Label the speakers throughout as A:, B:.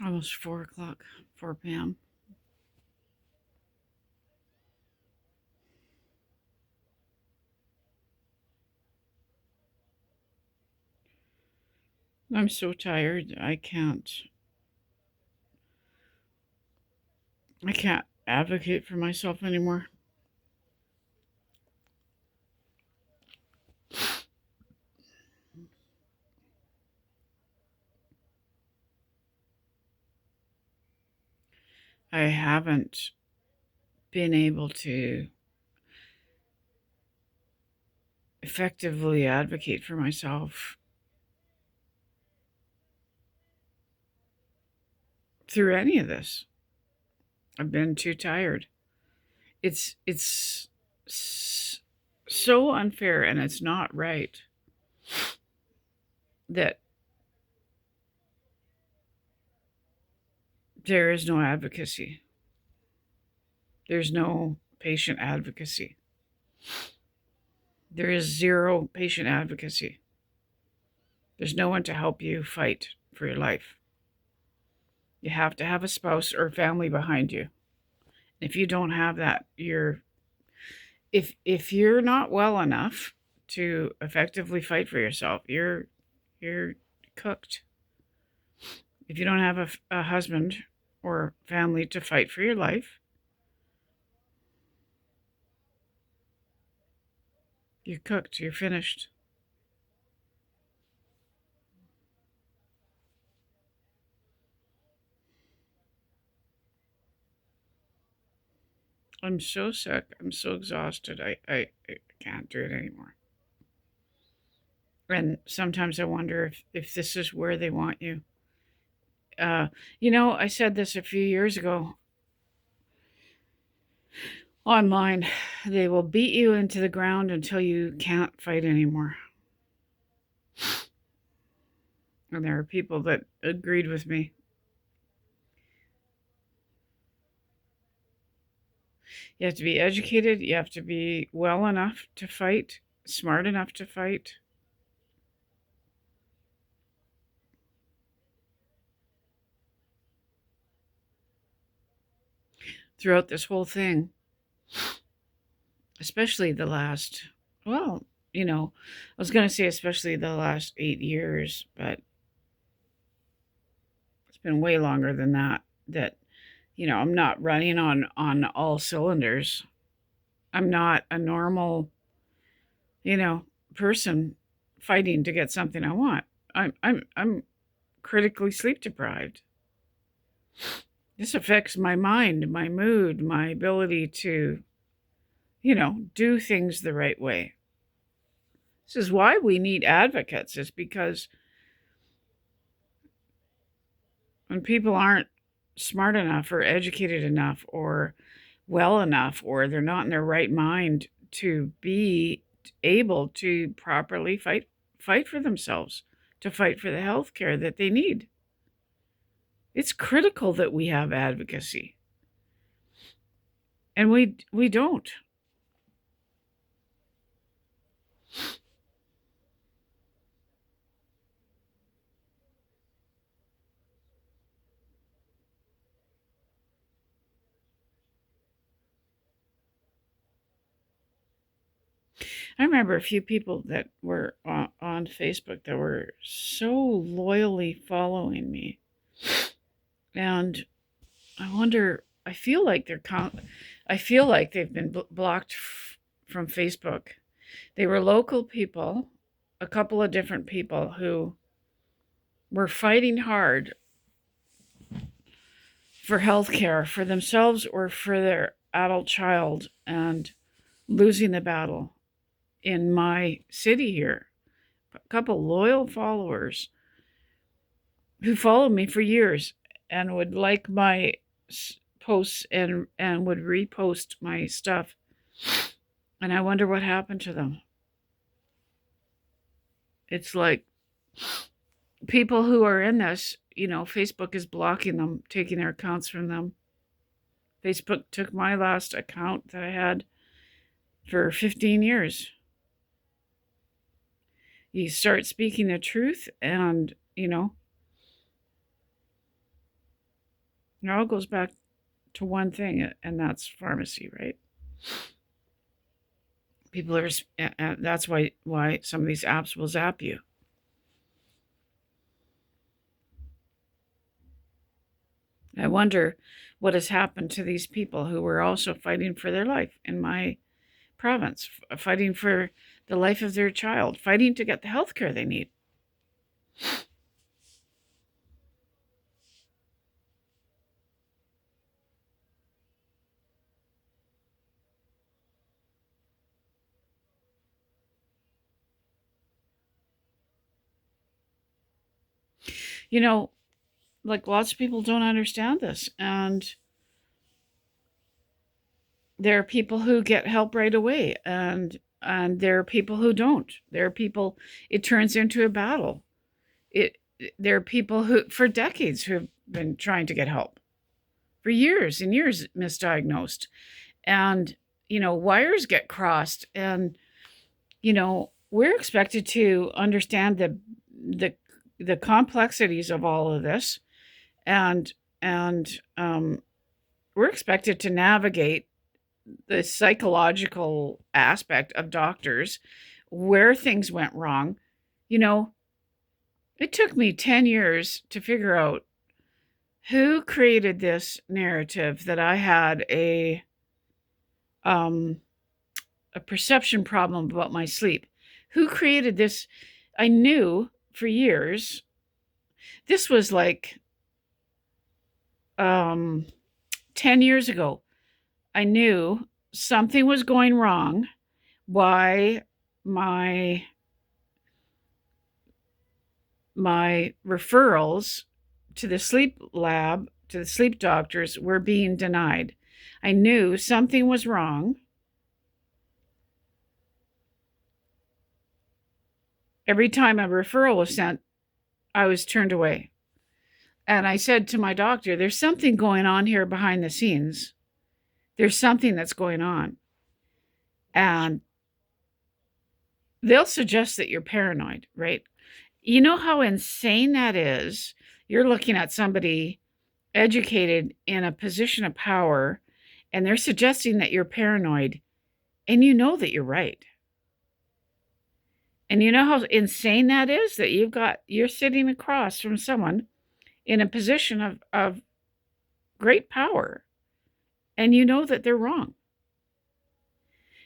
A: Almost 4 o'clock, 4 p.m. I'm so tired. I can't advocate for myself anymore. I haven't been able to effectively advocate for myself through any of this. I've been too tired. It's so unfair, and it's not right that there is no advocacy. There's no patient advocacy. There is zero patient advocacy. There's no one to help you fight for your life. You have to have a spouse or family behind you. If you don't have that, if you're not well enough to effectively fight for yourself, you're cooked. If you don't have a husband or family to fight for your life, you're cooked. You're finished. I'm so sick. I'm so exhausted. I can't do it anymore. And sometimes I wonder if this is where they want you. Uh, I said this a few years ago online. They will beat you into the ground until you can't fight anymore. And there are people that agreed with me. You have to be educated. You have to be well enough to fight, smart enough to fight. Throughout this whole thing, especially the last, well, I was going to say especially the last 8 years, but it's been way longer than that. I'm not running on all cylinders. I'm not a normal, you know, person fighting to get something I want. I'm critically sleep deprived. This affects my mind, my mood, my ability to, do things the right way. This is why we need advocates, is because when people aren't smart enough or educated enough or well enough, or they're not in their right mind to be able to properly fight for themselves, to fight for the health care that they need. It's critical that we have advocacy. And we don't. I remember a few people that were on Facebook that were so loyally following me. And I wonder, I feel like they've been blocked from Facebook. They were local people, a couple of different people who were fighting hard for health care for themselves or for their adult child, and losing the battle in my city here. A couple loyal followers who followed me for years and would like my posts and would repost my stuff. And I wonder what happened to them. It's like people who are in this, Facebook is blocking them, taking their accounts from them. Facebook took my last account that I had for 15 years. You start speaking the truth, and, It all goes back to one thing, and that's pharmacy, right? People are, that's why some of these apps will zap you. I wonder what has happened to these people who were also fighting for their life in my province, fighting for the life of their child, fighting to get the health care they need. You know, like lots of people don't understand this. And there are people who get help right away, and there are people who don't. There are people, it turns into a battle. It There are people who for decades who have been trying to get help, for years and years, misdiagnosed. And wires get crossed, and we're expected to understand the complexities of all of this, and we're expected to navigate the psychological aspect of doctors, where things went wrong. You know, it took me 10 years to figure out who created this narrative that I had a perception problem about my sleep. Who created this? I knew for years. This was like 10 years ago. I knew something was going wrong, why my referrals to the sleep lab, to the sleep doctors, were being denied. I knew something was wrong. Every time a referral was sent, I was turned away. And I said to my doctor, there's something going on here behind the scenes. There's something that's going on. And they'll suggest that you're paranoid, right? You know how insane that is? You're looking at somebody educated in a position of power, and they're suggesting that you're paranoid, and you know that you're right. And you know how insane that is, that you're sitting across from someone in a position of great power, and you know that they're wrong.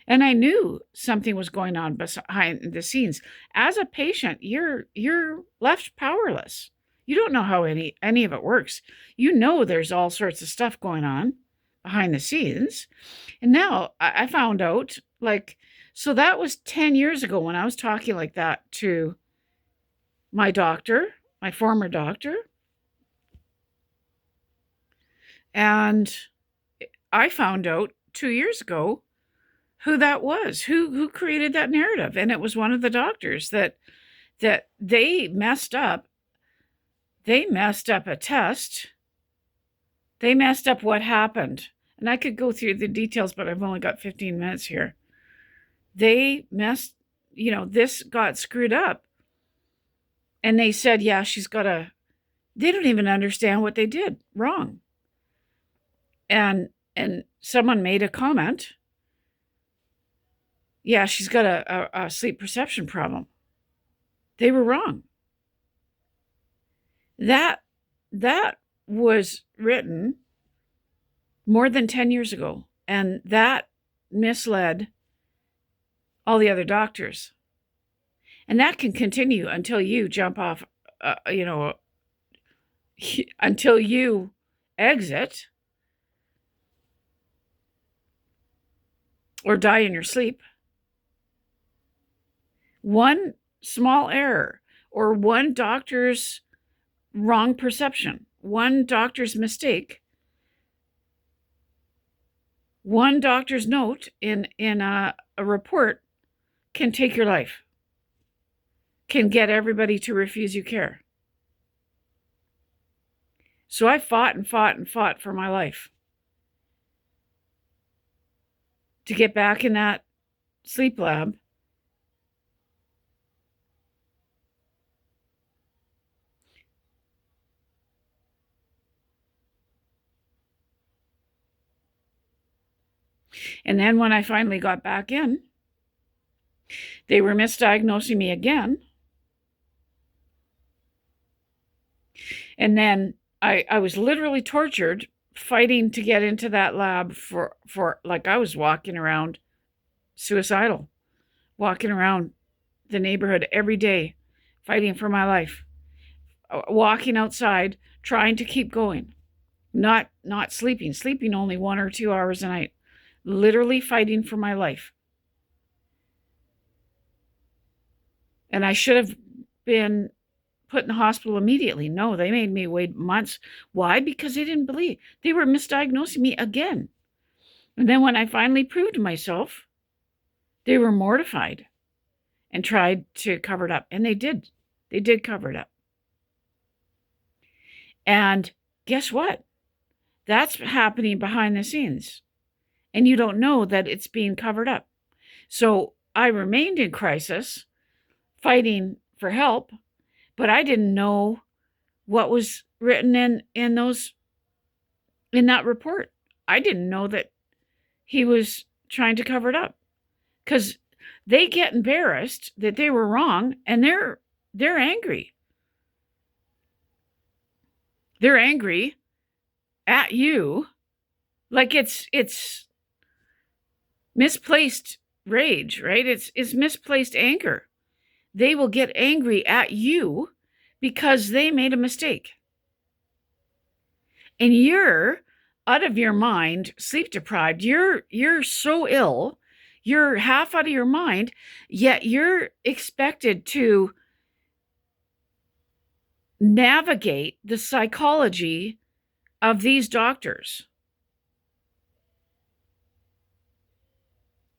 A: And I knew something was going on behind the scenes. As a patient, you're left powerless. You don't know how any of it works. You know there's all sorts of stuff going on behind the scenes. And now I found out, like, so that was 10 years ago when I was talking like that to my doctor, my former doctor. And I found out 2 years ago who that was, who created that narrative. And it was one of the doctors that they messed up. They messed up a test. They messed up what happened. And I could go through the details, but I've only got 15 minutes here. They messed, this got screwed up. And they said, yeah, they don't even understand what they did wrong. And someone made a comment. Yeah, she's got a sleep perception problem. They were wrong. That was written more than 10 years ago, and that misled all the other doctors. And that can continue until you jump off, until you exit or die in your sleep. One small error, or one doctor's wrong perception, one doctor's mistake, one doctor's note in a report can take your life, can get everybody to refuse you care. So I fought and fought and fought for my life to get back in that sleep lab. And then when I finally got back in, they were misdiagnosing me again. And then I was literally tortured fighting to get into that lab for like I was walking around suicidal, walking around the neighborhood every day, fighting for my life, walking outside, trying to keep going, not sleeping only 1 or 2 hours a night, literally fighting for my life. And I should have been put in the hospital immediately. No, they made me wait months. Why? Because they didn't believe. They were misdiagnosing me again. And then when I finally proved myself, they were mortified and tried to cover it up. And they did. They did cover it up. And guess what? That's happening behind the scenes. And you don't know that it's being covered up. So I remained in crisis, fighting for help, but I didn't know what was written in that report. I didn't know that he was trying to cover it up, because they get embarrassed that they were wrong, and they're angry. They're angry at you, like it's misplaced rage, right? It's misplaced anger. They will get angry at you because they made a mistake. And you're out of your mind, sleep deprived. You're so ill. You're half out of your mind, yet you're expected to navigate the psychology of these doctors.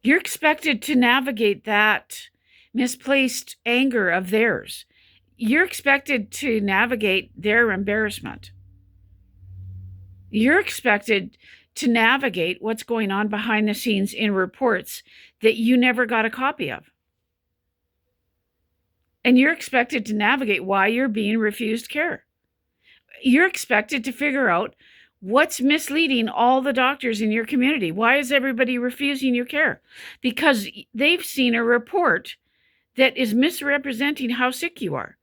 A: You're expected to navigate that misplaced anger of theirs. You're expected to navigate their embarrassment. You're expected to navigate what's going on behind the scenes in reports that you never got a copy of. And you're expected to navigate why you're being refused care. You're expected to figure out what's misleading all the doctors in your community. Why is everybody refusing your care? Because they've seen a report that is misrepresenting how sick you are.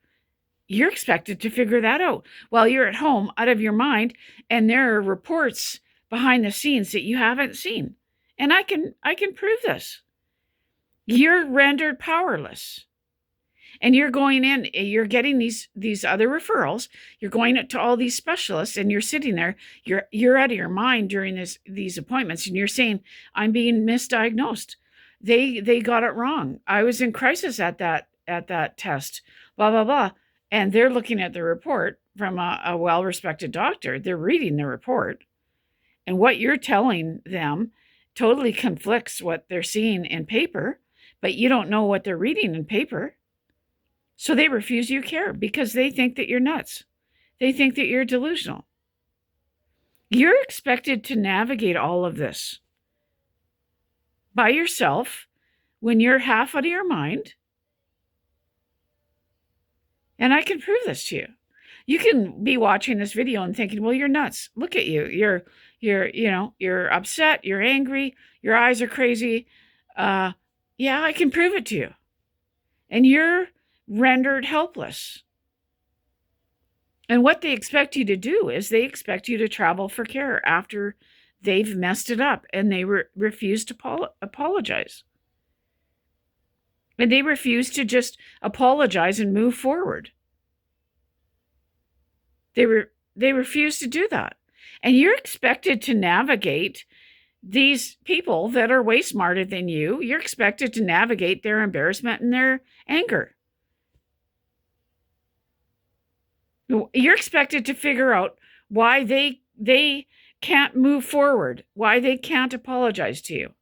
A: You're expected to figure that out while you're at home, out of your mind, and there are reports behind the scenes that you haven't seen. And I can prove this. You're rendered powerless. And you're going in, you're getting these other referrals, you're going to all these specialists, and you're sitting there, you're out of your mind during these appointments, and you're saying, I'm being misdiagnosed. They got it wrong. I was in crisis at that test, blah, blah, blah. And they're looking at the report from a well-respected doctor. They're reading the report. And what you're telling them totally conflicts what they're seeing in paper, but you don't know what they're reading in paper. So they refuse you care because they think that you're nuts. They think that you're delusional. You're expected to navigate all of this by yourself when you're half out of your mind. And I can prove this to you. You can be watching this video and thinking, well, you're nuts. Look at you. You're upset. You're angry. Your eyes are crazy. Yeah, I can prove it to you. And you're rendered helpless. And what they expect you to do is they expect you to travel for care after they've messed it up, and they refuse to apologize. And they refuse to just apologize and move forward. They refuse to do that. And you're expected to navigate these people that are way smarter than you. You're expected to navigate their embarrassment and their anger. You're expected to figure out why they can't move forward, why they can't apologize to you.